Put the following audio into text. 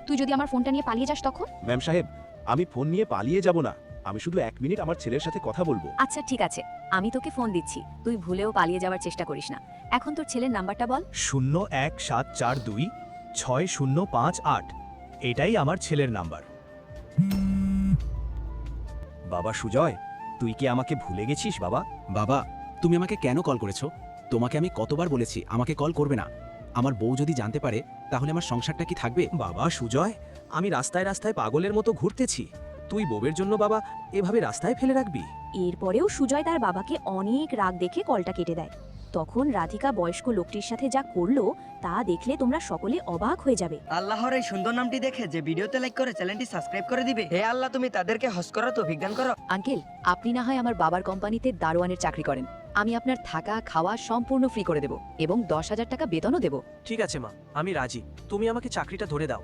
তুই যদি আমার ফোনটা নিয়ে পালিয়ে যাস তখন? ম্যাম সাহেব, আমি ফোন নিয়ে পালিয়ে যাব না, আমি শুধু 1 মিনিট আমার ছেলের সাথে কথা বলবো। আচ্ছা ঠিক আছে, আমি তোকে ফোন দিচ্ছি, তুই ভুলেও পালিয়ে যাওয়ার চেষ্টা করিস না। এখন তোর ছেলের নাম্বারটা বল। 017426058, এটাই আমার ছেলের নাম্বার। বাবা সুজয়, তুই কি আমাকে ভুলে গেছিস বাবা? বাবা, তুমি আমাকে কেন কল করেছো? তোমাকে আমি কতবার বলেছি আমাকে কল করবে না। আমার বউ যদি জানতে পারে তাহলে আমার সংসারটা কি থাকবে? বাবা সুজয়, আমি রাস্তায় রাস্তায় পাগলের মতো ঘুরতেছি, তুই বউয়ের জন্য বাবা এভাবে রাস্তায় ফেলে রাখবি? এরপরেও সুজয় তার বাবাকে অনেক রাগ দেখে কলটা কেটে দেয়। তখন রাধিকা বয়স্ক লোকটির সাথে যা করলো তা দেখলে তোমরা সকলে অবাক হয়ে যাবে। আল্লাহর এই সুন্দর নামটি দেখে যে ভিডিওতে লাইক করে চ্যানেলটি সাবস্ক্রাইব করে দিবে। হে আল্লাহ, তুমি তাদেরকে হজ করা তৌফিক দান করো। আঙ্কেল, আপনি না হয় আমার বাবার কোম্পানিতে দারোয়ানের চাকরি করেন, আমি আপনার থাকা খাওয়া সম্পূর্ণ ফ্রি করে দেব এবং 10,000 টাকা বেতনও দেব। ঠিক আছে মা, আমি রাজি, তুমি আমাকে চাকরিটা ধরে দাও।